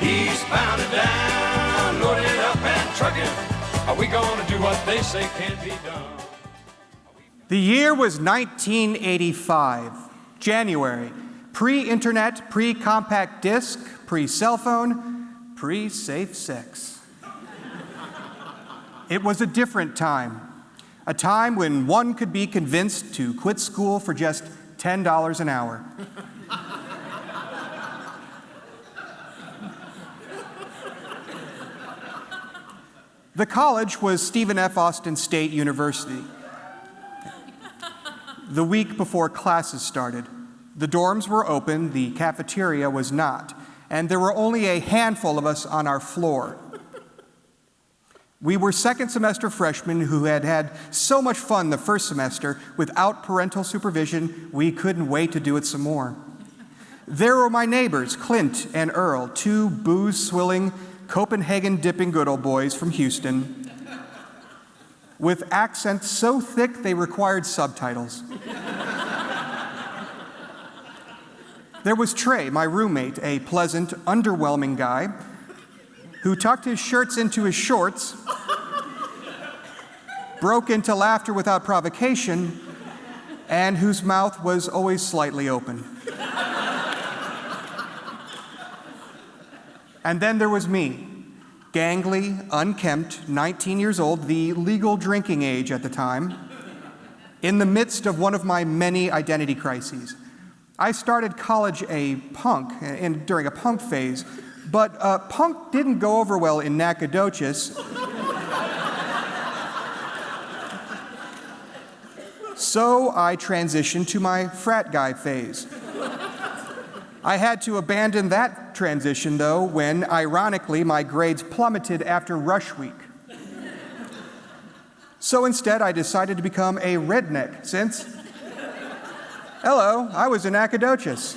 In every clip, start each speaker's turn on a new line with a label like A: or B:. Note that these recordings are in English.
A: Eastbound and down, loaded up and trucking. Are we gonna do what they say can't be done?
B: The year was 1985, January. Pre-internet, pre-compact disc, pre-cell phone, pre-safe sex. It was a different time. A time when one could be convinced to quit school for just $10 an hour. The college was Stephen F. Austin State University. The week before classes started, the dorms were open, the cafeteria was not, and there were only a handful of us on our floor. We were second semester freshmen who had had so much fun the first semester without parental supervision, we couldn't wait to do it some more. There were my neighbors, Clint and Earl, two booze-swilling, Copenhagen-dipping good old boys from Houston, with accents so thick they required subtitles. There was Trey, my roommate, a pleasant, underwhelming guy who tucked his shirts into his shorts, broke into laughter without provocation, and whose mouth was always slightly open. And then there was me, gangly, unkempt, 19 years old, the legal drinking age at the time, in the midst of one of my many identity crises. I started college a punk, and during a punk phase, but punk didn't go over well in Nacogdoches. So I transitioned to my frat guy phase. I had to abandon that transition, though, when, ironically, my grades plummeted after rush week. So instead, I decided to become a redneck, since, hello, I was in Nacogdoches.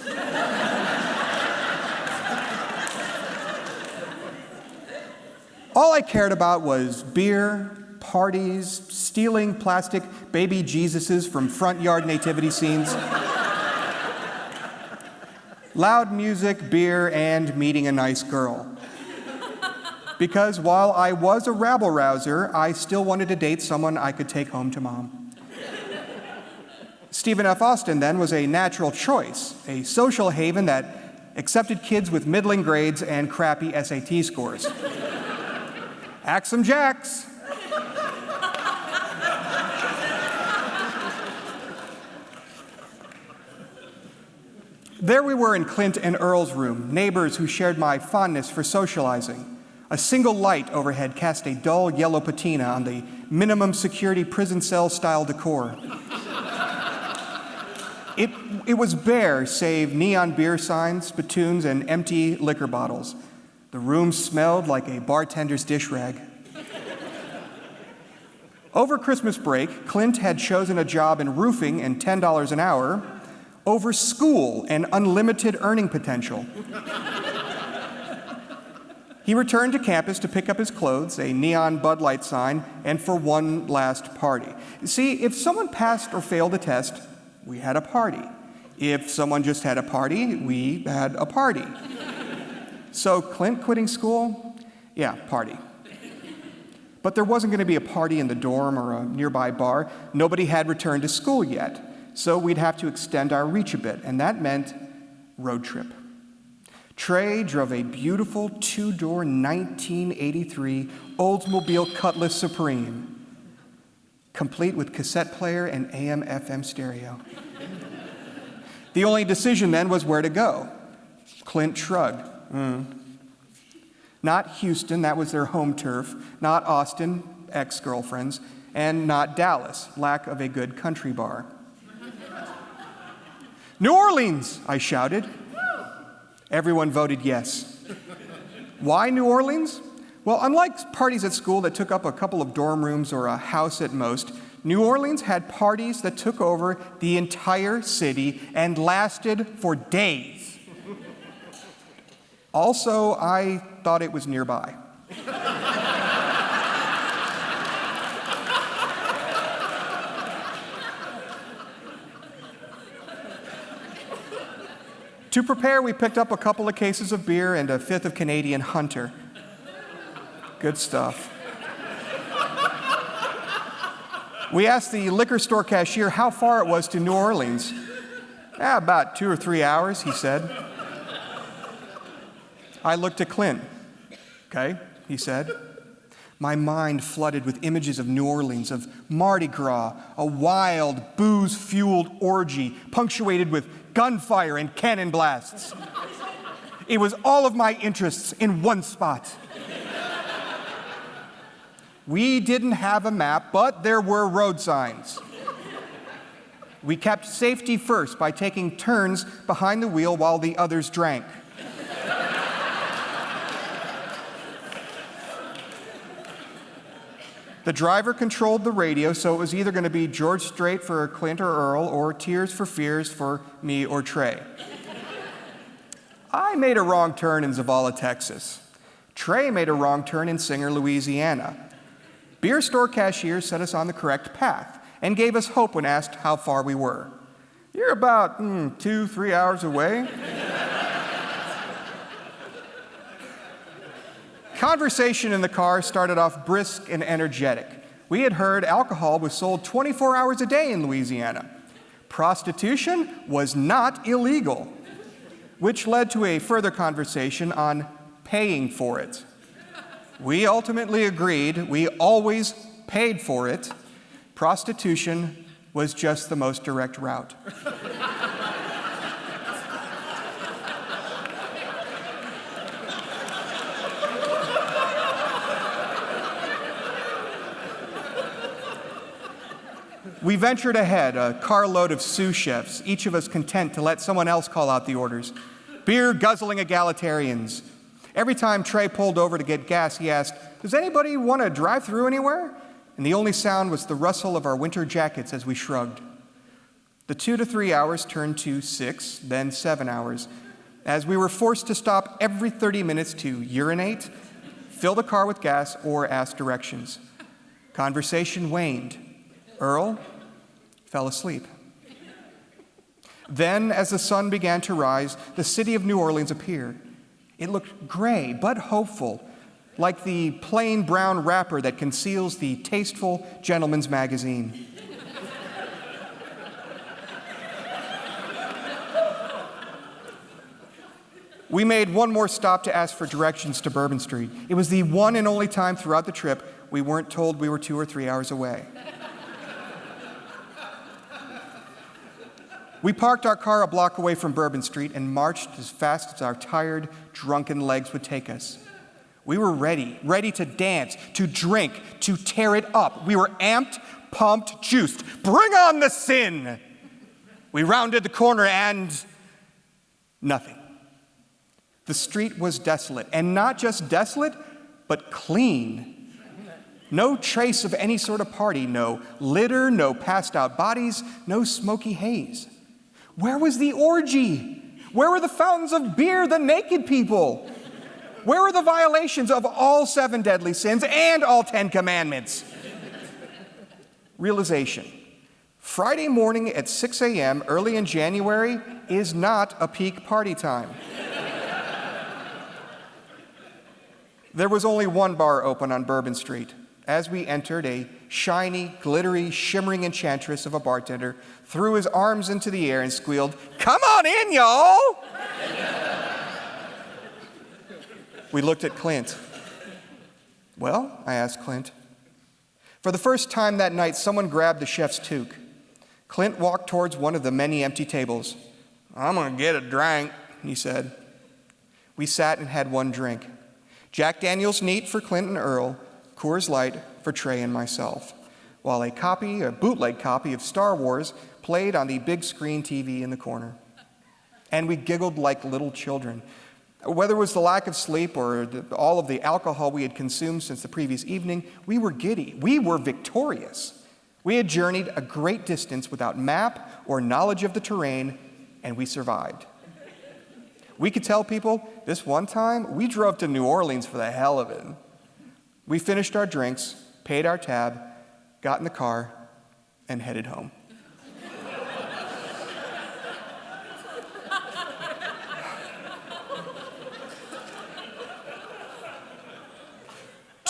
B: All I cared about was beer, parties, stealing plastic baby Jesuses from front yard nativity scenes, loud music, beer, and meeting a nice girl. Because while I was a rabble-rouser, I still wanted to date someone I could take home to mom. Stephen F. Austin, then, was a natural choice, a social haven that accepted kids with middling grades and crappy SAT scores. Axum Jacks. There we were in Clint and Earl's room, neighbors who shared my fondness for socializing. A single light overhead cast a dull yellow patina on the minimum security prison cell style decor. It was bare, save neon beer signs, spittoons, and empty liquor bottles. The room smelled like a bartender's dish rag. Over Christmas break, Clint had chosen a job in roofing and $10 an hour over school and unlimited earning potential. He returned to campus to pick up his clothes, a neon Bud Light sign, and for one last party. See, if someone passed or failed a test, we had a party. If someone just had a party, we had a party. So Clint quitting school? Yeah, party. But there wasn't going to be a party in the dorm or a nearby bar. Nobody had returned to school yet. So we'd have to extend our reach a bit, and that meant road trip. Trey drove a beautiful two-door 1983 Oldsmobile Cutlass Supreme, complete with cassette player and AM/FM stereo. The only decision then was where to go. Clint shrugged. Not Houston, that was their home turf, not Austin, ex-girlfriends, and not Dallas, lack of a good country bar. New Orleans, I shouted. Everyone voted yes. Why New Orleans? Well, unlike parties at school that took up a couple of dorm rooms or a house at most, New Orleans had parties that took over the entire city and lasted for days. Also, I thought it was nearby. To prepare, we picked up a couple of cases of beer and a fifth of Canadian Hunter. Good stuff. We asked the liquor store cashier how far it was to New Orleans. About 2 or 3 hours, he said. I looked at Clint. Okay, he said. My mind flooded with images of New Orleans, of Mardi Gras, a wild, booze-fueled orgy punctuated with gunfire and cannon blasts. It was all of my interests in one spot. We didn't have a map, but there were road signs. We kept safety first by taking turns behind the wheel while the others drank. The driver controlled the radio, so it was either going to be George Strait for Clint or Earl, or Tears for Fears for me or Trey. I made a wrong turn in Zavala, Texas. Trey made a wrong turn in Singer, Louisiana. Beer store cashiers set us on the correct path and gave us hope when asked how far we were. You're about 2-3 hours away. Conversation in the car started off brisk and energetic. We had heard alcohol was sold 24 hours a day in Louisiana. Prostitution was not illegal, which led to a further conversation on paying for it. We ultimately agreed we always paid for it. Prostitution was just the most direct route. We ventured ahead, a carload of sous chefs, each of us content to let someone else call out the orders. Beer-guzzling egalitarians. Every time Trey pulled over to get gas, he asked, "Does anybody want to drive through anywhere?" And the only sound was the rustle of our winter jackets as we shrugged. The 2 to 3 hours turned to 6, then 7 hours, as we were forced to stop every 30 minutes to urinate, fill the car with gas, or ask directions. Conversation waned. Earl fell asleep. Then, as the sun began to rise, the city of New Orleans appeared. It looked gray but hopeful, like the plain brown wrapper that conceals the tasteful gentleman's magazine. We made one more stop to ask for directions to Bourbon Street. It was the one and only time throughout the trip we weren't told we were 2 or 3 hours away. We parked our car a block away from Bourbon Street and marched as fast as our tired, drunken legs would take us. We were ready to dance, to drink, to tear it up. We were amped, pumped, juiced. Bring on the sin! We rounded the corner and nothing. The street was desolate, and not just desolate, but clean. No trace of any sort of party, no litter, no passed out bodies, no smoky haze. Where was the orgy? Where were the fountains of beer, the naked people? Where were the violations of all 7 deadly sins and all 10 commandments? Realization. Friday morning at 6 a.m., early in January, is not a peak party time. There was only one bar open on Bourbon Street. As we entered, a shiny, glittery, shimmering enchantress of a bartender threw his arms into the air and squealed, "Come on in, y'all!" We looked at Clint. "Well?" I asked Clint. For the first time that night, someone grabbed the chef's toque. Clint walked towards one of the many empty tables. "I'm gonna get a drink," he said. We sat and had one drink. Jack Daniel's neat for Clint and Earl, Coors Light for Trey and myself, while a bootleg copy of Star Wars played on the big screen TV in the corner. And we giggled like little children. Whether it was the lack of sleep or all of the alcohol we had consumed since the previous evening, we were giddy. We were victorious. We had journeyed a great distance without map or knowledge of the terrain, and we survived. We could tell people, this one time, we drove to New Orleans for the hell of it. We finished our drinks, paid our tab, got in the car, and headed home.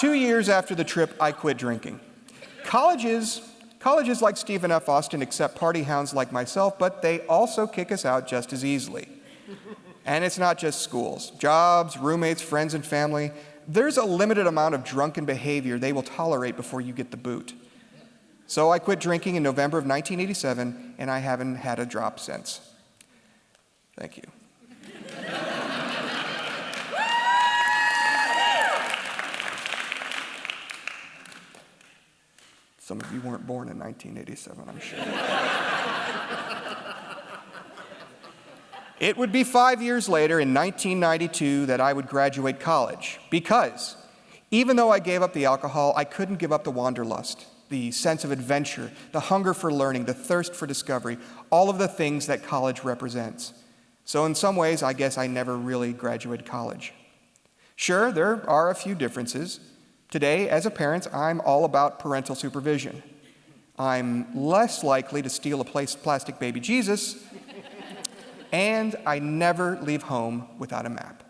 B: 2 years after the trip, I quit drinking. Colleges like Stephen F. Austin accept party hounds like myself, but they also kick us out just as easily. And it's not just schools. Jobs, roommates, friends, and family. There's a limited amount of drunken behavior they will tolerate before you get the boot. So I quit drinking in November of 1987, and I haven't had a drop since. Thank you. Some of you weren't born in 1987, I'm sure. It would be 5 years later, in 1992, that I would graduate college, because even though I gave up the alcohol, I couldn't give up the wanderlust, the sense of adventure, the hunger for learning, the thirst for discovery, all of the things that college represents. So in some ways, I guess I never really graduated college. Sure, there are a few differences. Today, as a parent, I'm all about parental supervision. I'm less likely to steal a plastic baby Jesus, and I never leave home without a map.